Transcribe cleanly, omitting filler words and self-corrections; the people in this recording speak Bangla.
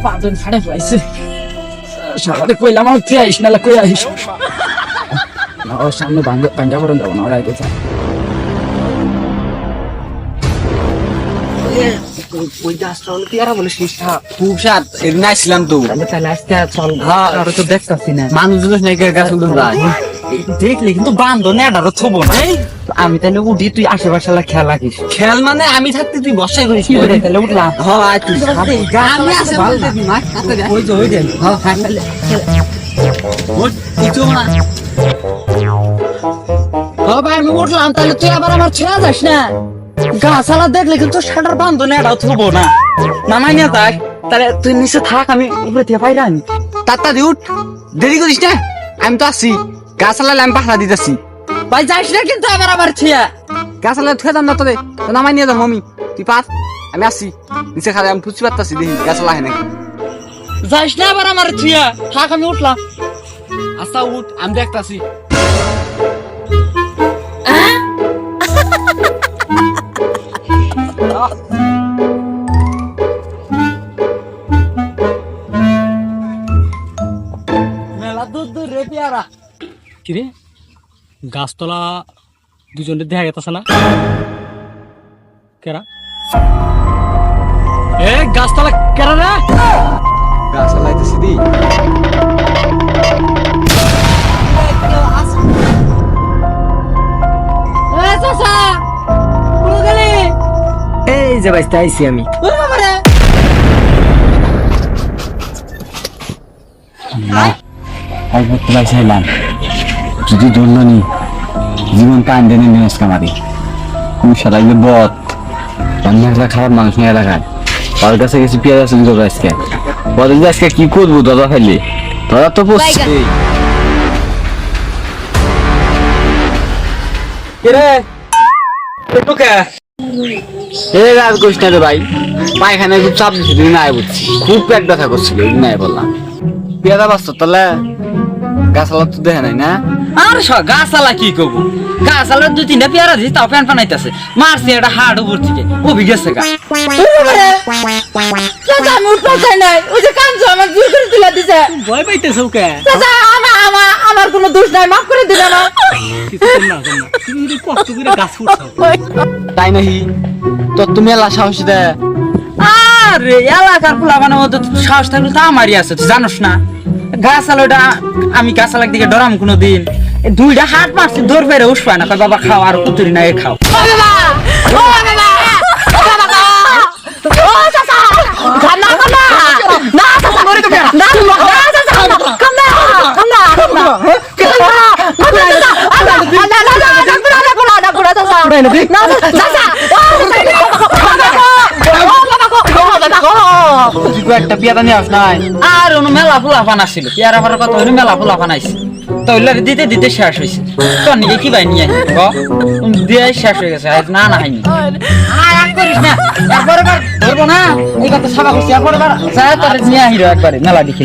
পাঁচজন ছাড়ে পাইছে সকালে কইলাম আমার তুই আইস নাহলে কই আইস না ওর সামনে ভাঙ্গা পড়ন যাবো না ওরা আইতে চায় ওই গাছটা হলো পেয়ারা বলে শেষটা খুব স্বাদ এদিন আসছিলাম তো তাহলে আজকে চল আর তো দেখতাছি না মানুষ নাকি গাছগুলো যায় দেখলে কিন্তু বান্ধ না এটা থবো না আমি তাহলে উঠি তুই আশেপাশে খেয়াল রাখিস খেল মানে আমি থাকতে তুই বসাই করিস তাহলে উঠলাম হ্যাঁ তুই আমি আসে বলতে দিন না ওই যে ওই যে হ্যাঁ কিছু না ভাই আমি উঠলাম তাহলে তুই আবার আমার ছেড়ে যাস না গাছালা দেখলে কিন্তু শাটার বান্ধ না এটাও থবো না নামাই না যাক তাহলে তুই নিচে থাক আমি উপরে থেকে পাইরা আনি তাড়াতাড়ি উঠ দেরি করিস না আমি তো আসছি গাছ আলালে আমি পাহারা দিতেছি ভাই যাস না কিন্তু আবার আমার ছিয়া গাছ আলালে থুয়ে দাম না তোদের নামাই নিয়ে যাম মমি তুই পাস আমি আসছি নিচে খালে আমি ফুচি পারতাছি দেখি গাছ আলা হয় নাকি যাস না আবার আমার ছিয়া থাক আমি উঠলাম আচ্ছা উঠ আমি দেখতাছি মেলা দূর দূর রে পেয়ারা কিরে গাছতলা দুজনের দেখা গেছে না কেরা এ গাছতলা কেরা রে গাছ আলাইতেছি দি এই যে বাইতে আইছি আমি আই করতে পারছিলাম যদি ধরলো নি জীবন কান দেনে নিয়ে কামারি কোন সারাইলে বত আমি একটা খারাপ মানুষ নিয়ে এলাকায় ওর কাছে গেছি পেঁয়াজ আছে দুটো আজকে বলে যে আজকে কি করবো দাদা খাইলে দাদা তো বসছে রাজ করিস না রে ভাই পায়খানায় খুব চাপ দিচ্ছি তুই নাই বুঝছি খুব পেট ব্যথা করছিল নাই বললাম পেয়াদা বাঁচত তাহলে গাছালা তো দেখে নাই না আর গাছালা কি করবো গাছালা দুই তিনটা পেয়ারা দিছি তাও প্যান পানাইতেছে মারছে এটা হাড় উপর থেকে কবি গেছে গা আমি উঠতে চাই নাই ওই যে কাঞ্চু আমার জোর করে তুলে দিছে ভয় পাইতেছ কে আমার কোনো দোষ নাই মাফ করে দিলে না কিছু না তুমি কষ্ট করে গাছ উঠাও তাই নাহি তোর তুমি এলা সাহস দে আরে এলাকার পোলা মানে মতো সাহস থাকলে তো আমারই আছে তুই জানোস না গাছালাটা আমি গাছালার দিকে ডরাম কোনোদিন দুইটা হাত মারছি দৌড় বেড়ে উস পায় না বাবা খাও আর কুতুরি না এ খাও একটা পেয়াদা নিয়ে আস নাই আর অন্য মেলা ফুলা ফানা ছিল পেয়ারা ফারার কথা হইলে মেলা ফুলা ফানাইছে তৈলে দিতে দিতে শেষ হয়েছে তোর নিকে কি ভাই নিয়ে দিয়ে শেষ হয়ে গেছে না না হয়নি আর করিস না একবারে ধরবো না এই কথা সাবা করছি একবারে নিয়ে আহিরো একবারে মেলা দেখিলে